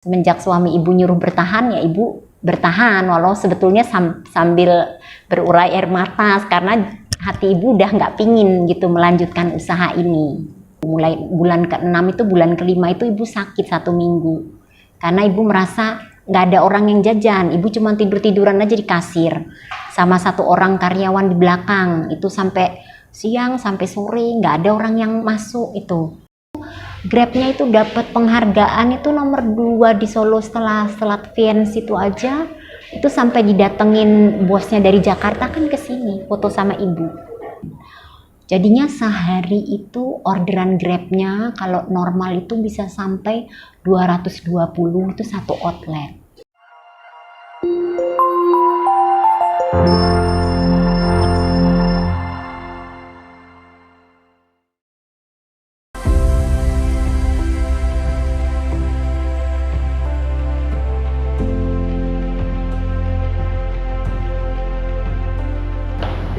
Semenjak suami ibu nyuruh bertahan, ya ibu bertahan, walau sebetulnya sambil berurai air mata karena hati ibu udah nggak pingin gitu melanjutkan usaha ini. Mulai bulan ke-6 itu, bulan ke-5 itu ibu sakit 1 minggu karena ibu merasa nggak ada orang yang jajan. Ibu cuma tidur-tiduran aja di kasir sama 1 orang karyawan di belakang, itu sampai siang sampai sore nggak ada orang yang masuk. Itu Grabnya itu dapat penghargaan itu nomor 2 di Solo setelah Fans itu aja, itu sampai didatengin bosnya dari Jakarta kan ke sini foto sama ibu. Jadinya sehari itu orderan Grabnya kalau normal itu bisa sampai 220 itu satu outlet.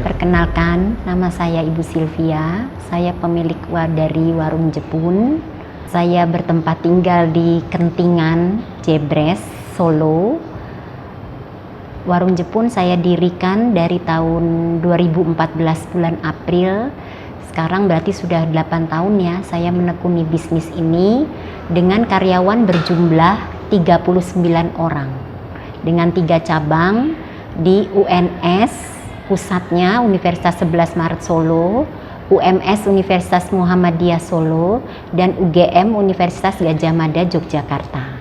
Perkenalkan, nama saya Ibu Sylvia. Saya pemilik dari Warung Jepun. Saya bertempat tinggal di Kentingan, Jebres, Solo. Warung Jepun saya dirikan dari tahun 2014 bulan April. Sekarang berarti sudah 8 tahun ya saya menekuni bisnis ini dengan karyawan berjumlah 39 orang. Dengan 3 cabang di UNS, pusatnya Universitas 11 Maret Solo, UMS Universitas Muhammadiyah Solo, dan UGM Universitas Gadjah Mada Yogyakarta.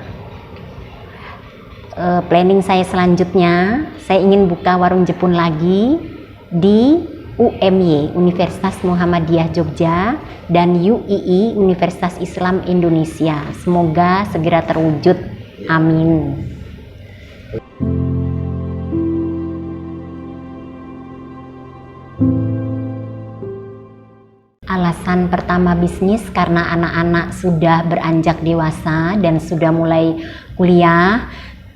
Planning saya selanjutnya, saya ingin buka warung Jepun lagi di UMY Universitas Muhammadiyah Jogja dan UII Universitas Islam Indonesia. Semoga segera terwujud. Amin. Alasan pertama bisnis karena anak-anak sudah beranjak dewasa dan sudah mulai kuliah.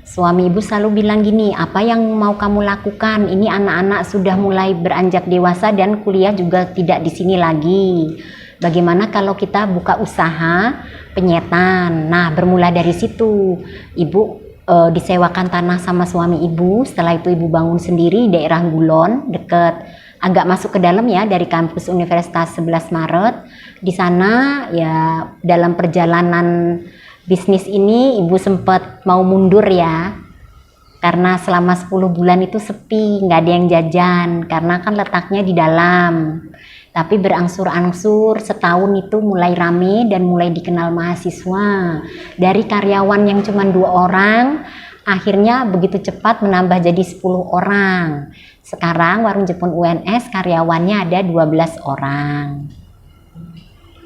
Suami ibu selalu bilang gini, apa yang mau kamu lakukan? Ini anak-anak sudah mulai beranjak dewasa dan kuliah juga tidak di sini lagi. Bagaimana kalau kita buka usaha penyetan? Nah, bermula dari situ. Ibu disewakan tanah sama suami ibu. Setelah itu ibu bangun sendiri di daerah Gulon, dekat agak masuk ke dalam ya dari kampus Universitas 11 Maret. Di sana ya dalam perjalanan bisnis ini ibu sempat mau mundur ya. Karena selama 10 bulan itu sepi, nggak ada yang jajan karena kan letaknya di dalam. Tapi berangsur-angsur setahun itu mulai rame dan mulai dikenal mahasiswa. Dari karyawan yang cuma 2 orang, akhirnya begitu cepat menambah jadi 10 orang. Sekarang Warung Jepun UNS karyawannya ada 12 orang.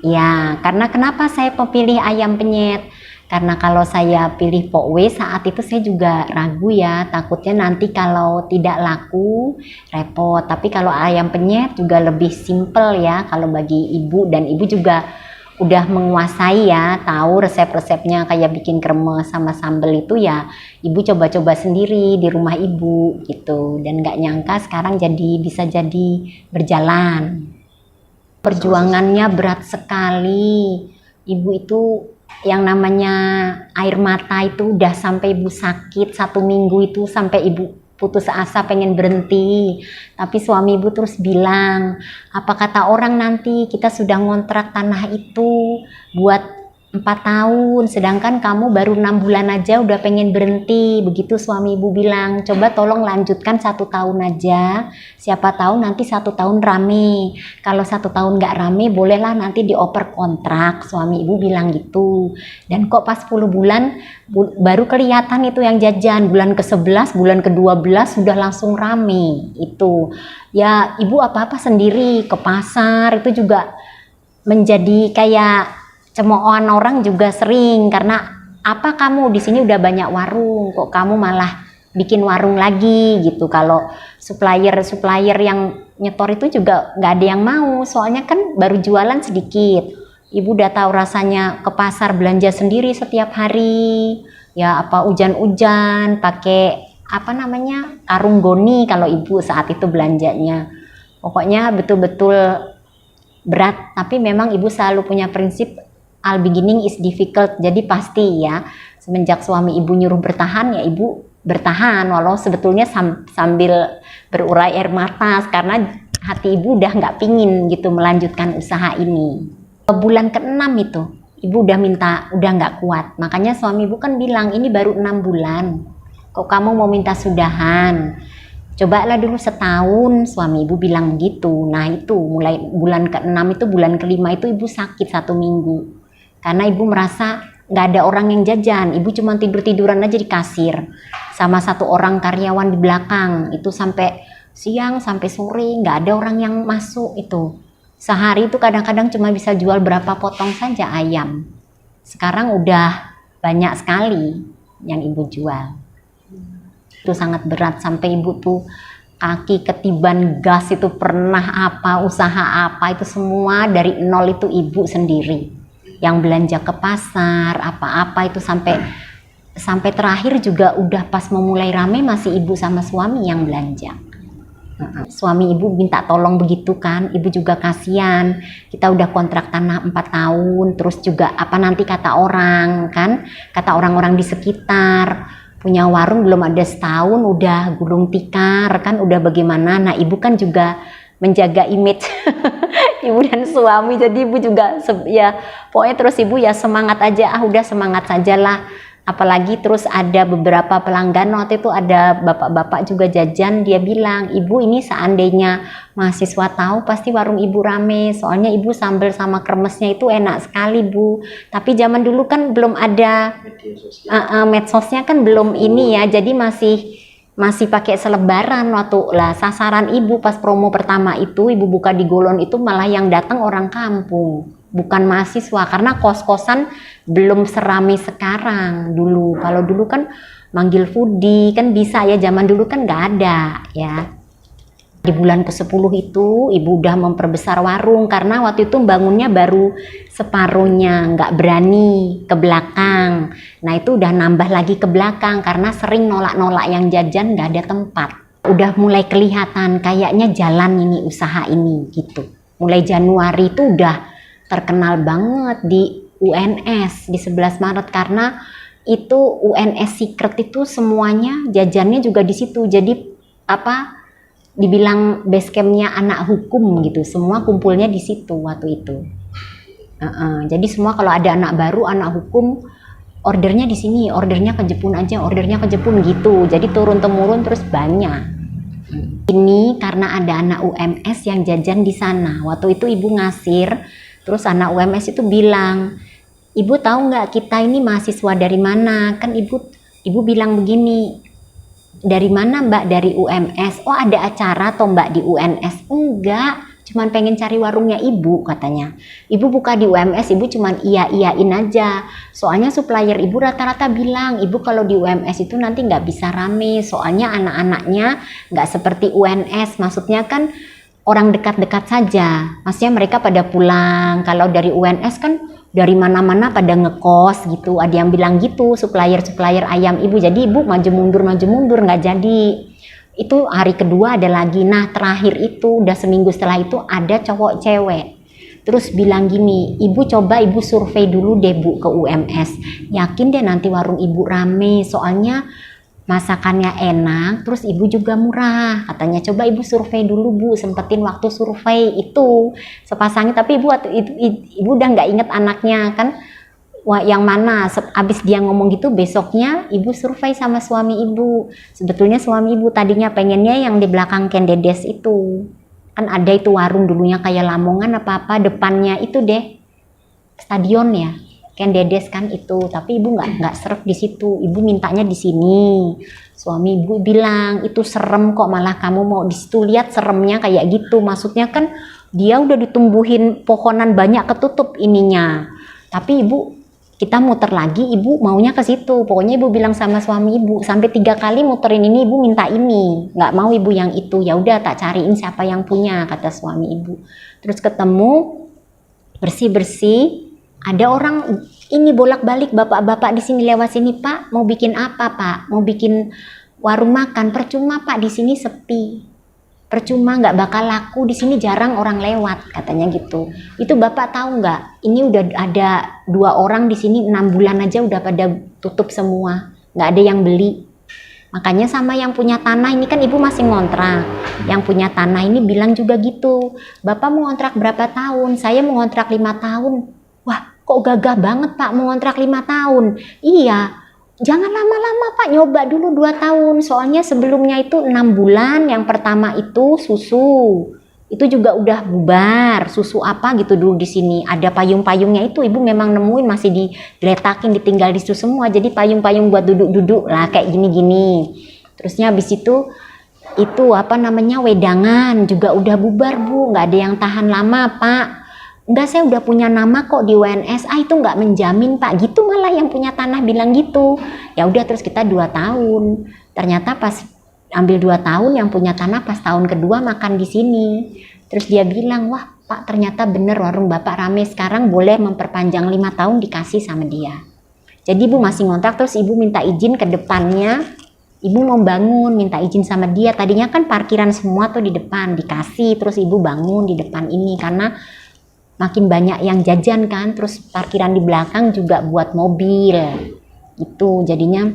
Ya, karena kenapa saya memilih ayam penyet? Karena kalau saya pilih pokwe saat itu saya juga ragu ya, takutnya nanti kalau tidak laku repot. Tapi kalau ayam penyet juga lebih simple ya kalau bagi ibu, dan ibu juga udah menguasai ya, tahu resep-resepnya kayak bikin kremes sama sambal itu ya ibu coba-coba sendiri di rumah ibu gitu, dan nggak nyangka sekarang bisa jadi berjalan. Perjuangannya berat sekali. Ibu itu yang namanya air mata itu udah sampai ibu sakit 1 minggu itu sampai ibu putus asa pengen berhenti, tapi suami ibu terus bilang, apa kata orang nanti kita sudah ngontrak tanah itu buat 4 tahun, sedangkan kamu baru 6 bulan aja udah pengen berhenti. Begitu suami ibu bilang, coba tolong lanjutkan 1 tahun aja, siapa tahu nanti 1 tahun rame, kalau 1 tahun nggak rame bolehlah nanti dioper kontrak. Suami ibu bilang gitu. Dan kok pas 10 bulan baru kelihatan itu yang jajan, bulan ke-11, bulan ke-12 sudah langsung rame. Itu ya ibu apa-apa sendiri ke pasar, itu juga menjadi kayak cemoohan orang juga sering, karena apa kamu di sini udah banyak warung, kok kamu malah bikin warung lagi gitu. Kalau supplier yang nyetor itu juga nggak ada yang mau, soalnya kan baru jualan sedikit. Ibu udah tahu rasanya ke pasar belanja sendiri setiap hari, ya apa hujan-hujan pakai apa namanya karung goni kalau ibu saat itu belanjanya. Pokoknya betul-betul berat, tapi memang ibu selalu punya prinsip all beginning is difficult, jadi pasti ya semenjak suami ibu nyuruh bertahan ya ibu bertahan, walau sebetulnya sambil berurai air mata karena hati ibu udah nggak pingin gitu melanjutkan usaha ini. Bulan ke-6 itu ibu udah udah nggak kuat, makanya suami ibu kan bilang ini baru 6 bulan kok kamu mau minta sudahan, cobalah dulu setahun, suami ibu bilang begitu. Nah itu mulai bulan ke-6 itu bulan ke-5 itu ibu sakit 1 minggu karena ibu merasa nggak ada orang yang jajan, ibu cuma tiduran aja di kasir sama 1 orang karyawan di belakang, itu sampai siang sampai sore nggak ada orang yang masuk. Itu sehari itu kadang-kadang cuma bisa jual berapa potong saja ayam, sekarang udah banyak sekali yang ibu jual. Itu sangat berat sampai ibu tuh kaki ketiban gas, itu pernah apa usaha apa itu semua dari nol, itu ibu sendiri yang belanja ke pasar apa-apa itu sampai terakhir juga udah pas memulai rame masih ibu sama suami yang belanja. Suami ibu minta tolong begitu kan, ibu juga kasihan, kita udah kontrak tanah 4 tahun, terus juga apa nanti kata orang kan, kata orang-orang di sekitar, punya warung belum ada setahun udah gulung tikar kan, udah bagaimana. Nah ibu kan juga menjaga image ibu dan suami, jadi ibu juga ya pokoknya terus ibu ya semangat aja, udah semangat sajalah. Apalagi terus ada beberapa pelanggan, waktu itu ada bapak-bapak juga jajan, dia bilang ibu ini seandainya mahasiswa tahu pasti warung ibu rame, soalnya ibu sambal sama kremesnya itu enak sekali bu. Tapi zaman dulu kan belum ada medsosnya kan belum ini ya, jadi masih pakai selebaran waktu lah. Sasaran ibu pas promo pertama itu ibu buka di Golon itu malah yang datang orang kampung, bukan mahasiswa, karena kos-kosan belum serami sekarang dulu. Kalau dulu kan manggil foodie kan bisa ya, zaman dulu kan nggak ada ya. Di bulan ke-10 itu ibu udah memperbesar warung karena waktu itu bangunnya baru separuhnya, nggak berani ke belakang. Nah itu udah nambah lagi ke belakang karena sering nolak-nolak yang jajan, nggak ada tempat. Udah mulai kelihatan kayaknya jalan ini usaha ini gitu. Mulai Januari itu udah terkenal banget di UNS di 11 Maret karena itu UNS Secret itu semuanya jajannya juga di situ. Jadi apa dibilang base campnya anak hukum gitu, semua kumpulnya di situ waktu itu. Jadi semua kalau ada anak baru anak hukum ordernya di sini, ordernya ke Jepun aja, ordernya ke Jepun gitu. Jadi turun temurun terus banyak. Ini karena ada anak UMS yang jajan di sana. Waktu itu ibu ngasir, terus anak UMS itu bilang, ibu tahu nggak kita ini mahasiswa dari mana? Kan ibu bilang begini, dari mana mbak? Dari UMS. Oh ada acara toh mbak di UNS? Enggak, cuman pengen cari warungnya ibu katanya. Ibu buka di UMS, ibu cuman iya-iyain aja. Soalnya supplier ibu rata-rata bilang, ibu kalau di UMS itu nanti nggak bisa rame. Soalnya anak-anaknya nggak seperti UNS, maksudnya kan orang dekat-dekat saja. Maksudnya mereka pada pulang. Kalau dari UNS kan dari mana-mana pada ngekos gitu, ada yang bilang gitu supplier ayam ibu. Jadi ibu maju mundur nggak jadi. Itu hari kedua ada lagi. Nah terakhir itu udah seminggu setelah itu ada cowok cewek terus bilang gini, ibu coba ibu survei dulu deh bu ke UMS, yakin deh nanti warung ibu rame, soalnya masakannya enak, terus ibu juga murah katanya. Coba ibu survei dulu bu, sempetin waktu survei itu sepasangnya. Tapi ibu udah nggak inget anaknya kan. Wah, yang mana abis dia ngomong gitu besoknya ibu survei sama suami ibu. Sebetulnya suami ibu tadinya pengennya yang di belakang Kendedes itu, kan ada itu warung dulunya kayak Lamongan apa depannya itu deh stadion ya Kendedes kan itu, tapi ibu nggak serve di situ, ibu mintanya di sini. Suami ibu bilang itu serem kok, malah kamu mau di situ, lihat seremnya kayak gitu. Maksudnya kan dia udah ditumbuhin pohonan banyak ketutup ininya, tapi ibu kita muter lagi, ibu maunya ke situ. Pokoknya ibu bilang sama suami ibu, sampai 3 kali muterin ini ibu minta ini, nggak mau ibu yang itu. Ya udah tak cariin siapa yang punya, kata suami ibu. Terus ketemu bersih, ada orang ini bolak-balik, bapak-bapak di sini lewat sini, Pak mau bikin apa Pak? Mau bikin warung makan. Percuma Pak, di sini sepi. Percuma, nggak bakal laku di sini, jarang orang lewat katanya gitu. Itu bapak tahu nggak? Ini udah ada 2 orang di sini 6 bulan aja udah pada tutup semua, nggak ada yang beli. Makanya sama yang punya tanah ini kan ibu masih ngontrak. Yang punya tanah ini bilang juga gitu, Bapak mau ngontrak berapa tahun? Saya mau ngontrak 5 tahun. Wah, kok gagah banget Pak mau ngontrak 5 tahun? Iya, jangan lama-lama Pak, nyoba dulu 2 tahun. Soalnya sebelumnya itu 6 bulan, yang pertama itu susu. Itu juga udah bubar, susu apa gitu dulu di sini. Ada payung-payungnya itu ibu memang nemuin masih diletakin, ditinggal di situ semua. Jadi payung-payung buat duduk-duduk lah kayak gini-gini. Terusnya habis itu apa namanya wedangan juga udah bubar Bu, nggak ada yang tahan lama Pak. Enggak, saya udah punya nama kok di WNS. Itu nggak menjamin Pak, gitu malah yang punya tanah bilang gitu. Ya udah, terus kita 2 tahun. Ternyata pas ambil 2 tahun, yang punya tanah pas tahun kedua makan di sini. Terus dia bilang, wah Pak ternyata bener warung Bapak rame, sekarang boleh memperpanjang 5 tahun dikasih sama dia. Jadi ibu masih ngontrak, terus ibu minta izin ke depannya, ibu mau bangun, minta izin sama dia. Tadinya kan parkiran semua tuh di depan, dikasih, terus ibu bangun di depan ini karena makin banyak yang jajan kan, terus parkiran di belakang juga buat mobil. Itu jadinya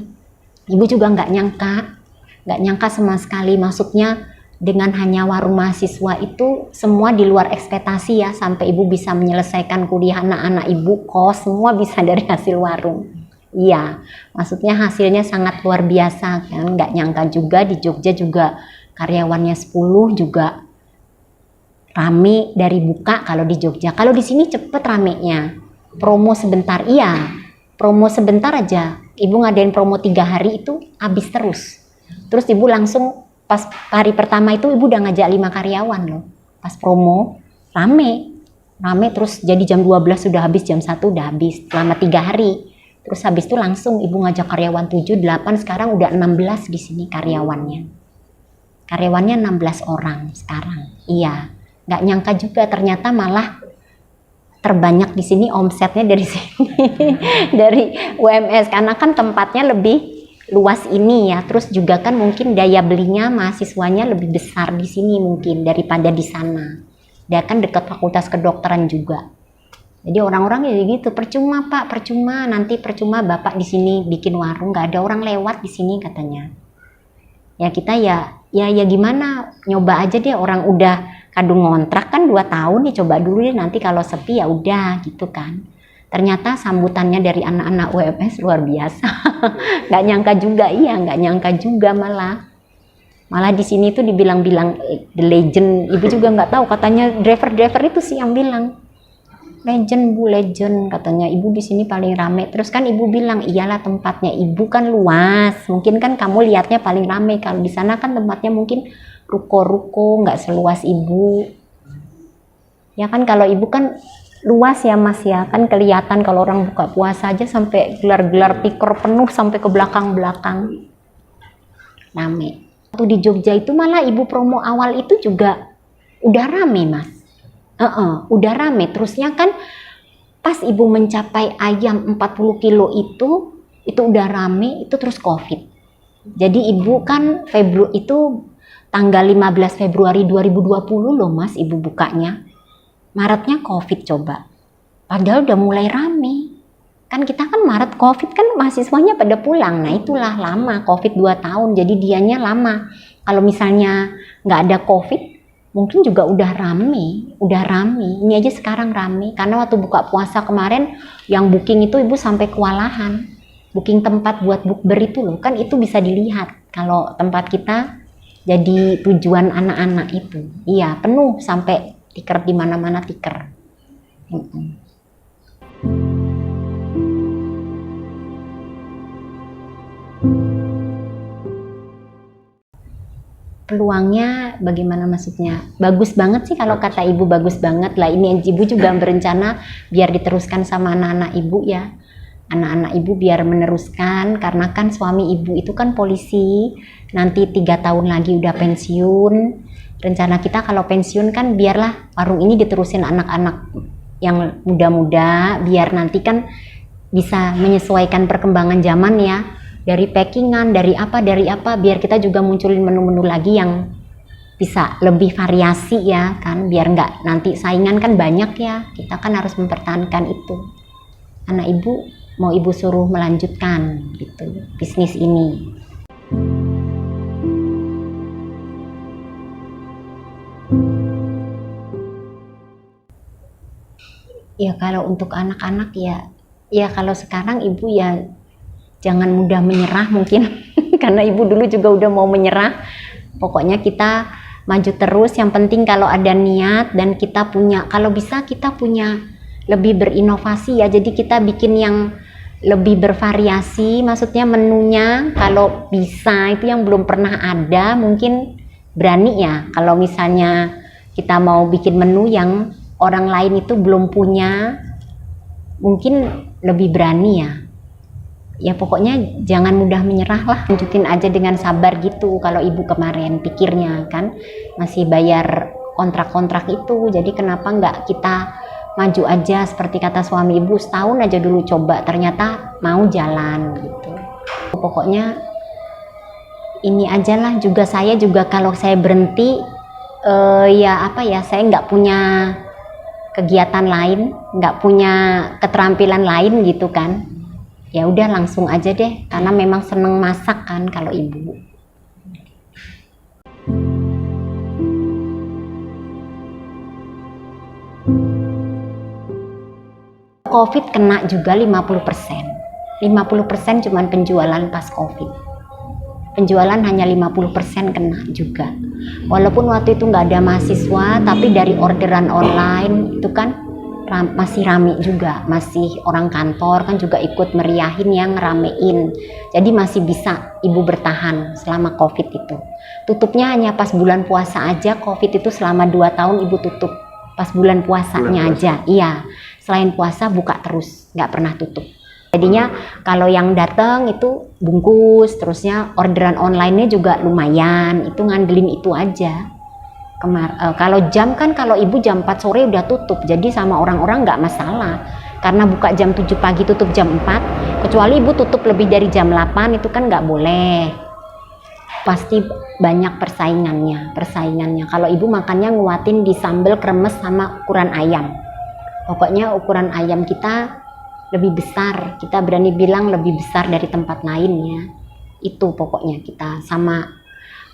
ibu juga nggak nyangka sama sekali, maksudnya dengan hanya warung mahasiswa itu semua di luar ekspektasi ya, sampai ibu bisa menyelesaikan kuliah anak-anak ibu, kos semua bisa dari hasil warung. Iya, maksudnya hasilnya sangat luar biasa kan, nggak nyangka juga di Jogja juga karyawannya 10 juga rame dari buka. Kalau di Jogja, kalau di sini cepet ramenya, promo sebentar, iya promo sebentar aja, ibu ngadain promo 3 hari itu habis terus. Terus ibu langsung pas hari pertama itu ibu udah ngajak 5 karyawan loh. Pas promo rame terus, jadi jam 12 sudah habis, jam 1 udah habis selama 3 hari. Terus habis itu langsung ibu ngajak karyawan 7, 8, sekarang udah 16 di sini karyawannya. Karyawannya 16 orang sekarang. Iya, nggak nyangka juga ternyata malah terbanyak di sini omsetnya dari sini. Dari UMS, karena kan tempatnya lebih luas ini ya, terus juga kan mungkin daya belinya mahasiswanya lebih besar di sini mungkin daripada di sana. Dia kan dekat fakultas kedokteran juga. Jadi orang-orang ya gitu, percuma Pak, percuma, nanti percuma Bapak di sini bikin warung, nggak ada orang lewat di sini katanya. Ya kita ya gimana, nyoba aja deh, orang udah kadung ngontrak kan 2 tahun ya, coba dulu deh, nanti kalau sepi ya udah gitu kan. Ternyata sambutannya dari anak-anak UMS luar biasa. Nggak nyangka juga, iya nggak nyangka juga malah di sini tuh dibilang-bilang the legend. Ibu juga nggak tahu, katanya driver itu sih yang bilang legend Bu, legend katanya, ibu di sini paling rame. Terus kan ibu bilang, iyalah tempatnya ibu kan luas, mungkin kan kamu lihatnya paling rame, kalau di sana kan tempatnya mungkin ruko-ruko, nggak seluas ibu ya kan. Kalau ibu kan luas ya Mas ya, kan kelihatan kalau orang buka puasa aja sampai gelar-gelar tikar penuh sampai ke belakang-belakang rame. Waktu di Jogja itu malah ibu promo awal itu juga udah rame Mas. Udah rame, terusnya kan pas ibu mencapai ayam 40 kilo itu udah rame, itu terus COVID. Jadi ibu kan itu tanggal 15 Februari 2020 loh Mas ibu bukanya. Maretnya COVID coba. Padahal udah mulai rame. Kan kita kan Maret COVID kan mahasiswanya pada pulang. Nah itulah lama, COVID 2 tahun, jadi dianya lama. Kalau misalnya nggak ada COVID, mungkin juga udah rame. Ini aja sekarang rame, karena waktu buka puasa kemarin yang booking itu ibu sampai kewalahan. Booking tempat buat bukber itu loh, kan itu bisa dilihat kalau tempat kita jadi tujuan anak-anak itu. Iya, penuh sampai tikar di mana-mana tikar. Peluangnya bagaimana maksudnya? Bagus banget sih kalau kata ibu, bagus banget lah. Ini ibu juga berencana biar diteruskan sama anak-anak ibu ya. Anak-anak ibu biar meneruskan, karena kan suami ibu itu kan polisi, nanti 3 tahun lagi udah pensiun. Rencana kita kalau pensiun kan biarlah warung ini diterusin anak-anak yang muda-muda, biar nanti kan bisa menyesuaikan perkembangan zaman ya. Dari packingan, dari apa, biar kita juga munculin menu-menu lagi yang bisa lebih variasi ya kan, biar nggak nanti saingan kan banyak ya, kita kan harus mempertahankan itu. Anak ibu mau ibu suruh melanjutkan gitu bisnis ini. Ya kalau untuk anak-anak ya kalau sekarang ibu ya jangan mudah menyerah mungkin karena ibu dulu juga udah mau menyerah. Pokoknya kita maju terus, yang penting kalau ada niat dan kita punya, kalau bisa kita punya lebih berinovasi ya, jadi kita bikin yang lebih bervariasi, maksudnya menunya kalau bisa itu yang belum pernah ada mungkin berani ya, kalau misalnya kita mau bikin menu yang orang lain itu belum punya mungkin lebih berani ya pokoknya jangan mudah menyerah lah, lanjutin aja dengan sabar gitu. Kalau ibu kemarin pikirnya kan masih bayar kontrak-kontrak itu, jadi kenapa nggak kita maju aja seperti kata suami ibu, setahun aja dulu coba, ternyata mau jalan gitu. Pokoknya ini aja lah, juga saya juga kalau saya berhenti saya nggak punya kegiatan lain, nggak punya keterampilan lain gitu kan, ya udah langsung aja deh, karena memang seneng masak kan kalau ibu. Covid kena juga 50%. 50% cuman penjualan pas Covid. Penjualan hanya 50% kena juga. Walaupun waktu itu nggak ada mahasiswa, tapi dari orderan online itu kan masih rame juga, masih orang kantor kan juga ikut meriahin yang ramein. Jadi masih bisa ibu bertahan selama Covid itu. Tutupnya hanya pas bulan puasa aja, Covid itu selama 2 tahun ibu tutup. Pas bulan puasanya aja, iya. Selain puasa buka terus, nggak pernah tutup. Jadinya kalau yang datang itu bungkus, terusnya orderan online-nya juga lumayan, itu ngandelin itu aja. Kalau jam kan, kalau ibu jam 4 sore udah tutup, jadi sama orang-orang nggak masalah. Karena buka jam 7 pagi tutup jam 4, kecuali ibu tutup lebih dari jam 8 itu kan nggak boleh. Pasti banyak persaingannya. Kalau ibu makannya nguatin di sambal, kremes, sama ukuran ayam. Pokoknya ukuran ayam kita lebih besar, kita berani bilang lebih besar dari tempat lain ya. Itu pokoknya kita sama,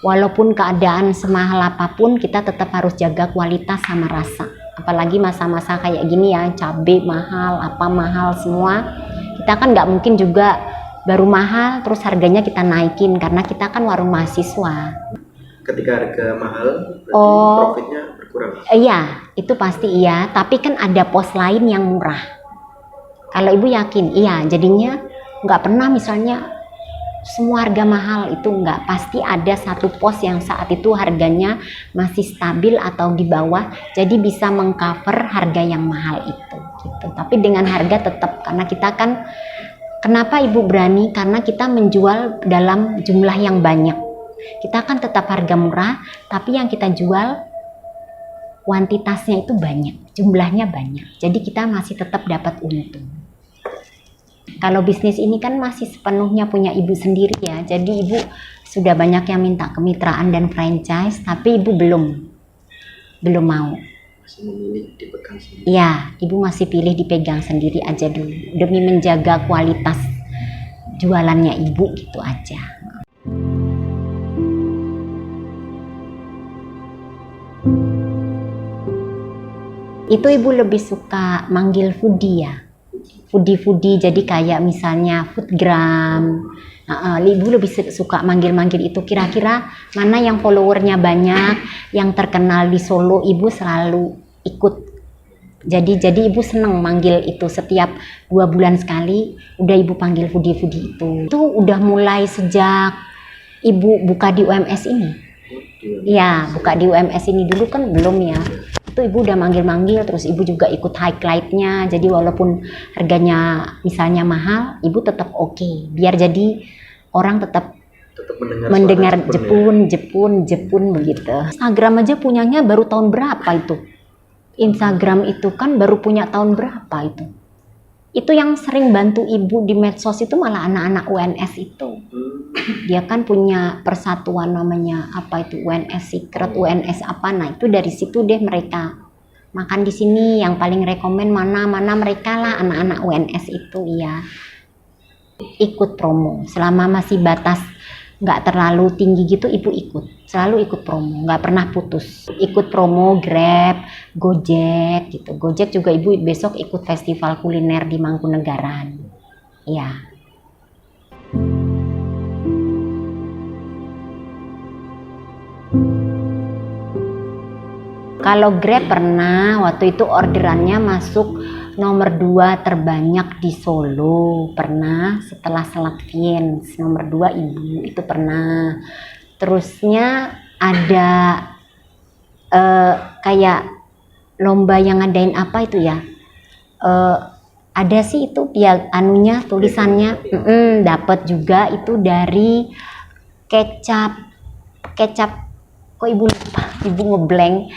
walaupun keadaan semahal apapun kita tetap harus jaga kualitas sama rasa. Apalagi masa-masa kayak gini ya, cabai mahal, apa mahal semua. Kita kan nggak mungkin juga baru mahal terus harganya kita naikin, karena kita kan warung mahasiswa. Ketika harga mahal, profitnya berkurang? Iya, itu pasti iya, tapi kan ada pos lain yang murah. Kalau ibu yakin, iya, jadinya nggak pernah misalnya semua harga mahal, itu nggak, pasti ada satu pos yang saat itu harganya masih stabil atau di bawah, jadi bisa mengcover harga yang mahal itu gitu. Tapi dengan harga tetap, karena kita kan, kenapa ibu berani, karena kita menjual dalam jumlah yang banyak. Kita kan tetap harga murah, tapi yang kita jual kuantitasnya itu banyak, jumlahnya banyak, jadi kita masih tetap dapat untung. Kalau bisnis ini kan masih sepenuhnya punya ibu sendiri ya, jadi ibu sudah banyak yang minta kemitraan dan franchise, tapi ibu belum mau. Masih memilih dipegang sendiri? Ya, ibu masih pilih dipegang sendiri aja dulu, demi menjaga kualitas jualannya ibu gitu aja. Itu ibu lebih suka manggil foodie ya, foodie, jadi kayak misalnya foodgram. Ibu lebih suka manggil itu, kira-kira mana yang followernya banyak, yang terkenal di Solo, ibu selalu ikut. Jadi ibu seneng manggil itu, setiap 2 bulan sekali udah ibu panggil foodie itu. Itu udah mulai sejak ibu buka di UMS ini. Ya, buka di UMS ini, dulu kan belum ya. Itu ibu udah manggil, terus ibu juga ikut highlight-nya, jadi walaupun harganya misalnya mahal, ibu tetap oke, biar jadi orang tetap mendengar Jepun begitu. Instagram aja punyanya baru tahun berapa itu? Instagram itu kan baru punya tahun berapa itu? Itu yang sering bantu ibu di medsos itu malah anak-anak UNS itu. Dia kan punya persatuan namanya apa itu, UNS Secret, UNS apa, nah itu dari situ deh mereka makan di sini, yang paling rekomen mana mereka lah, anak-anak UNS itu. Iya, ikut promo selama masih batas nggak terlalu tinggi gitu. Ibu selalu ikut promo, nggak pernah putus. Ikut promo Grab, Gojek gitu. Gojek juga ibu besok ikut festival kuliner di Mangkunegaran. Ya. Kalau Grab pernah, waktu itu orderannya masuk nomor 2 terbanyak di Solo, pernah, setelah Selat nomor 2 ibu, itu pernah. Terusnya ada kayak lomba yang ngadain apa itu ya, ada sih itu ya anunya tulisannya, dapat juga itu dari kecap, kok ibu lupa, ibu ngeblank.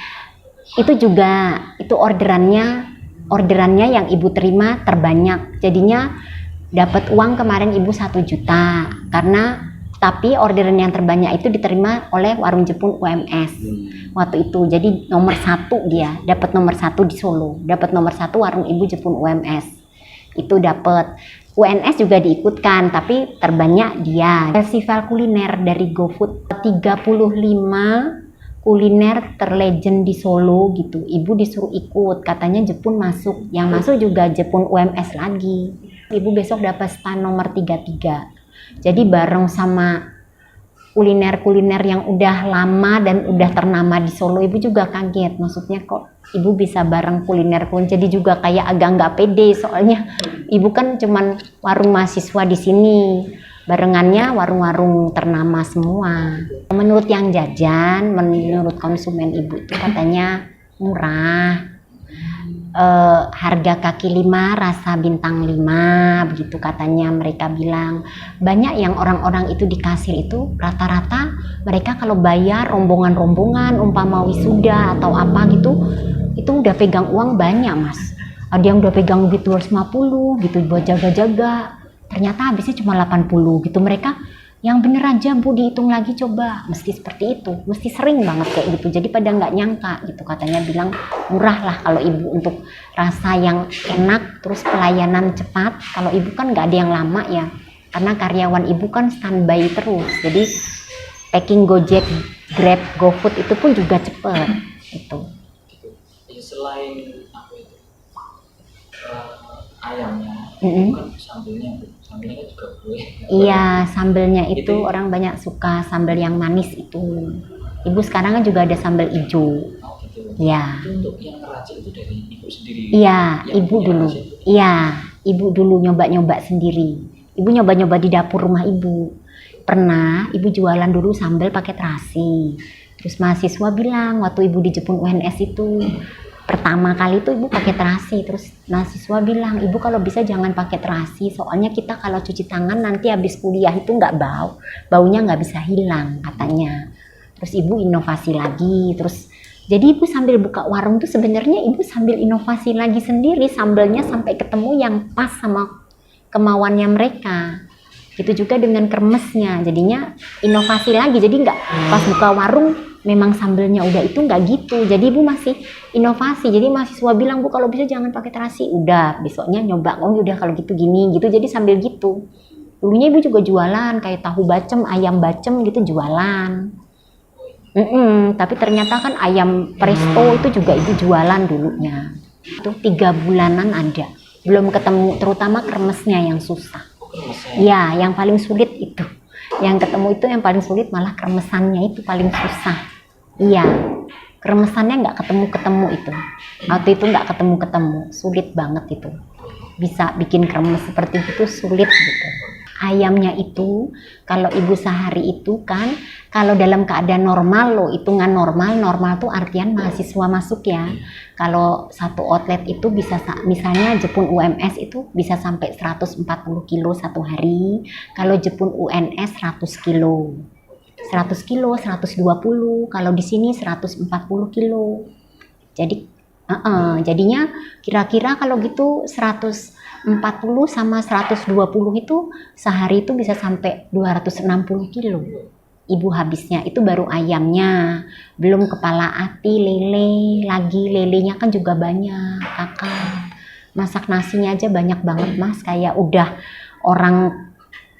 Itu juga, itu orderannya yang ibu terima terbanyak, jadinya dapat uang kemarin ibu 1 juta, karena tapi orderan yang terbanyak itu diterima oleh warung Jepun UMS waktu itu. Jadi nomor 1 dia dapat nomor 1 di Solo, dapat nomor 1 warung ibu Jepun UMS itu dapat. UNS juga diikutkan, tapi terbanyak dia. Festival kuliner dari GoFood, 35 kuliner terlegend di Solo gitu, ibu disuruh ikut, katanya Jepun masuk, yang masuk juga Jepun UMS lagi. Ibu besok dapat stand nomor 33, jadi bareng sama kuliner-kuliner yang udah lama dan udah ternama di Solo. Ibu juga kaget, maksudnya kok ibu bisa bareng kuliner, jadi juga kayak agak nggak pede, soalnya ibu kan cuman warung mahasiswa di sini, barengannya warung-warung ternama semua. Menurut yang jajan, menurut konsumen ibu itu katanya murah, harga kaki 5 rasa bintang 5 begitu katanya. Mereka bilang banyak yang orang-orang itu di kasir itu rata-rata mereka kalau bayar rombongan-rombongan, umpama wisuda atau apa gitu, itu udah pegang uang banyak mas. Ada yang udah pegang duit 250 gitu buat jaga-jaga, ternyata habisnya cuma 80 gitu. Mereka yang bener aja bu, dihitung lagi coba, mesti seperti itu, mesti sering banget kayak gitu. Jadi pada nggak nyangka gitu, katanya bilang murah lah kalau ibu untuk rasa yang enak, terus pelayanan cepat. Kalau ibu kan nggak ada yang lama ya, karena karyawan ibu kan standby terus, jadi packing Gojek, Grab, GoFood itu pun juga cepet itu. Selain apa itu ayamnya, kan sambelnya kan juga kue. Iya, sambelnya itu orang banyak suka sambel yang manis itu. Ibu sekarang kan juga ada sambal hijau. Oh gitu. Ya. Itu untuk yang ngeracik itu dari ibu sendiri. Iya, ibu dulu. Iya, ibu dulu nyoba-nyoba sendiri. Ibu nyoba-nyoba di dapur rumah ibu. Pernah ibu jualan dulu sambal pakai terasi. Terus mahasiswa bilang waktu ibu di Jepun UNS itu pertama kali itu ibu pakai terasi, terus mahasiswa bilang ibu kalau bisa jangan pakai terasi, soalnya kita kalau cuci tangan nanti habis kuliah itu nggak baunya nggak bisa hilang katanya. Terus ibu inovasi lagi, terus jadi ibu sambil buka warung tuh sebenarnya ibu sambil inovasi lagi sendiri, sambelnya sampai ketemu yang pas sama kemauannya mereka. Gitu juga dengan kremesnya, jadinya inovasi lagi. Jadi nggak pas buka warung memang sambelnya udah itu, nggak gitu. Jadi ibu masih inovasi. Jadi mahasiswa bilang bu kalau bisa jangan pakai terasi. Udah besoknya nyoba, oh udah kalau gitu gini gitu. Jadi sambil gitu. Dulunya ibu juga jualan kayak tahu bacem, ayam bacem gitu jualan. Tapi ternyata kan ayam presto itu juga ibu jualan dulunya. Itu 3 bulanan ada. Belum ketemu, terutama kremesnya yang susah. Ya, yang paling sulit itu. Yang ketemu itu yang paling sulit, malah kremesannya itu paling susah. Iya, kremesannya nggak ketemu itu. Waktu itu nggak ketemu, sulit banget itu. Bisa bikin kremes seperti itu sulit gitu. Ayamnya itu kalau ibu sehari itu kan, kalau dalam keadaan normal loh, hitungan normal tuh artian mahasiswa masuk ya. Kalau satu outlet itu bisa, misalnya Jepun UMS itu bisa sampai 140 kilo satu hari. Kalau Jepun UNS 100 kilo. 100 kilo, 120, kalau di sini 140 kilo. Jadi jadinya kira-kira kalau gitu 140 sama 120 itu sehari itu bisa sampai 260 kilo ibu habisnya. Itu baru ayamnya, belum kepala ati, lele lagi. Lelenya kan juga banyak, kakak. Masak nasinya aja banyak banget mas, kayak udah orang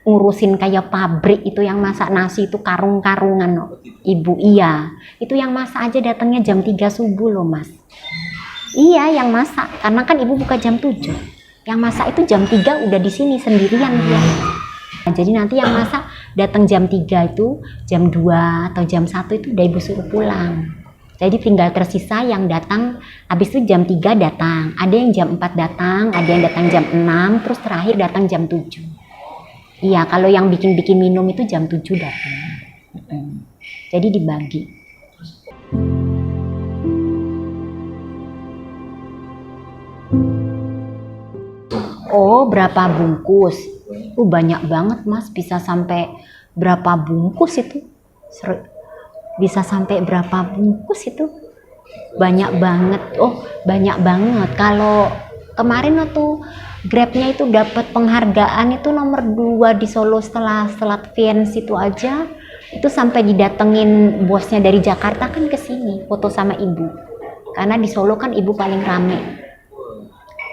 ngurusin kayak pabrik itu yang masak nasi itu karung-karungan loh. Ibu, iya. Itu yang masak aja datangnya jam 3 subuh loh Mas. Iya yang masak, karena kan ibu buka jam 7. Yang masak itu jam 3 udah di sini sendirian dia. Nah, jadi nanti yang masak datang jam 3 itu, jam 2 atau jam 1 itu udah ibu suruh pulang. Jadi tinggal tersisa yang datang, habis itu jam 3 datang. Ada yang jam 4 datang, ada yang datang jam 6, terus terakhir datang jam 7. Iya, kalau yang bikin-bikin minum itu jam 7 datang. Jadi dibagi. Oh, berapa bungkus? Banyak banget Mas, bisa sampai berapa bungkus itu? Bisa sampai berapa bungkus itu? Banyak banget. Oh, banyak banget. Kalau kemarin waktu Grabnya itu dapat penghargaan itu nomor 2 di Solo setelah Fiends itu aja, itu sampai didatengin bosnya dari Jakarta kan ke sini foto sama ibu, karena di Solo kan ibu paling rame.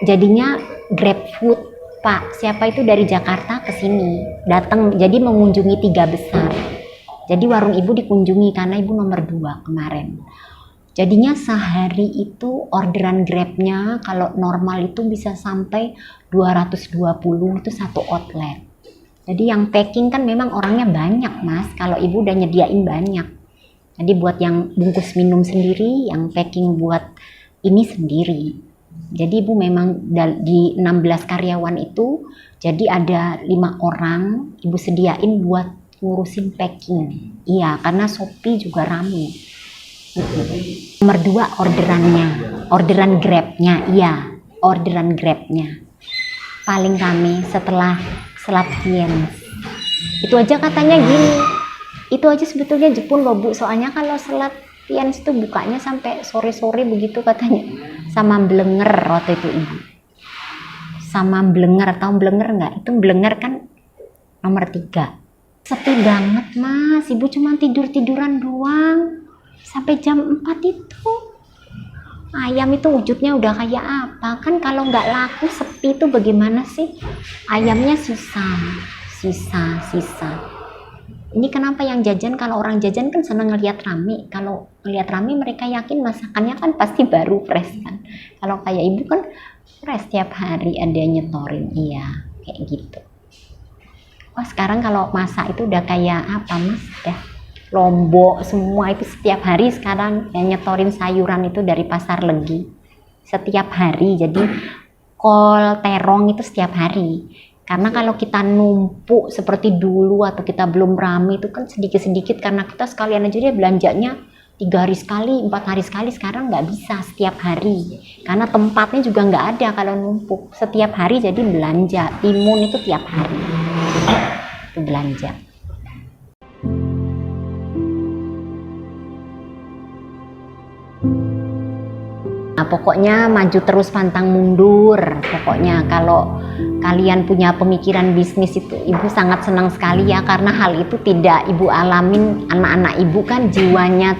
Jadinya GrabFood Pak siapa itu dari Jakarta ke sini datang, jadi mengunjungi 3 besar. Jadi warung ibu dikunjungi karena ibu nomor 2 kemarin. Jadinya sehari itu orderan Grabnya kalau normal itu bisa sampai 220 itu satu outlet. Jadi yang packing kan memang orangnya banyak Mas, kalau ibu udah nyediain banyak. Jadi buat yang bungkus minum sendiri, yang packing buat ini sendiri. Jadi ibu memang di 16 karyawan itu, jadi ada 5 orang ibu sediain buat ngurusin packing. Iya, karena Shopee juga rame. Nomor 2 orderan Grabnya, iya, orderan Grabnya paling rame setelah Fiends. Itu aja katanya gini, itu aja sebetulnya Jepun loh Bu, soalnya kalau Fiends itu bukanya sampai sore-sore begitu katanya, sama Blenger waktu itu ibu, sama Blenger, tahu Blenger nggak? Itu Blenger kan nomor 3. Sepi banget Mas, ibu cuma tiduran doang sampai jam 4 itu. Ayam itu wujudnya udah kayak apa kan, kalau nggak laku sepi itu bagaimana sih? Ayamnya sisa. Ini kenapa yang jajan, kalau orang jajan kan senang ngelihat rame, kalau ngelihat rame mereka yakin masakannya kan pasti baru fresh kan. Kalau kayak ibu kan fresh tiap hari ada yang nyetorin, iya kayak gitu. Wah sekarang kalau masak itu udah kayak apa Mas, udah Lombok semua itu setiap hari sekarang yang nyetorin sayuran itu dari Pasar Legi setiap hari. Jadi kol terong itu setiap hari, karena kalau kita numpuk seperti dulu atau kita belum rame itu kan sedikit-sedikit, karena kita sekalian aja dia belanjanya 3 hari sekali, 4 hari sekali. Sekarang nggak bisa setiap hari karena tempatnya juga nggak ada kalau numpuk setiap hari. Jadi belanja timun itu tiap hari itu belanja. Nah, pokoknya maju terus pantang mundur. Pokoknya kalau kalian punya pemikiran bisnis itu ibu sangat senang sekali ya, karena hal itu tidak ibu alamin. Anak-anak ibu kan jiwanya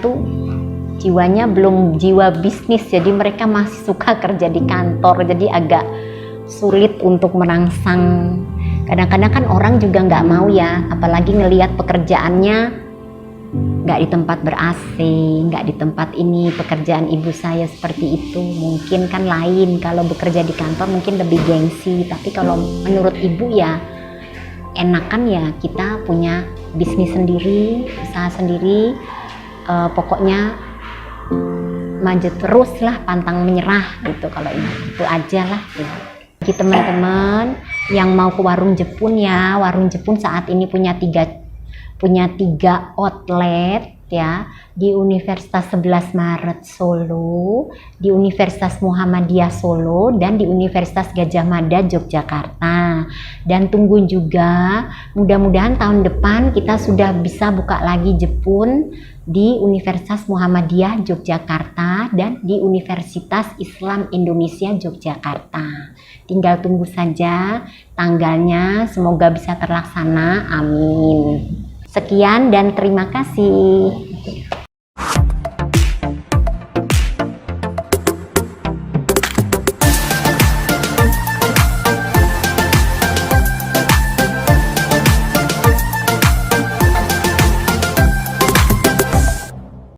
belum jiwa bisnis, jadi mereka masih suka kerja di kantor, jadi agak sulit untuk merangsang. Kadang-kadang kan orang juga nggak mau ya, apalagi ngelihat pekerjaannya nggak di tempat ber-AC, nggak di tempat ini. Pekerjaan ibu saya seperti itu, mungkin kan lain. Kalau bekerja di kantor mungkin lebih gengsi, tapi kalau menurut ibu ya enakan ya kita punya bisnis sendiri, usaha sendiri. Pokoknya maju terus lah, pantang menyerah gitu. Kalau itu aja lah gitu. Bagi teman-teman yang mau ke warung Jepun ya, warung Jepun saat ini punya 3 outlet ya, di Universitas 11 Maret Solo, di Universitas Muhammadiyah Solo, dan di Universitas Gadjah Mada Yogyakarta. Dan tunggu juga, mudah-mudahan tahun depan kita sudah bisa buka lagi Jepun di Universitas Muhammadiyah Yogyakarta dan di Universitas Islam Indonesia Yogyakarta. Tinggal tunggu saja tanggalnya, semoga bisa terlaksana, amin. Sekian dan terima kasih.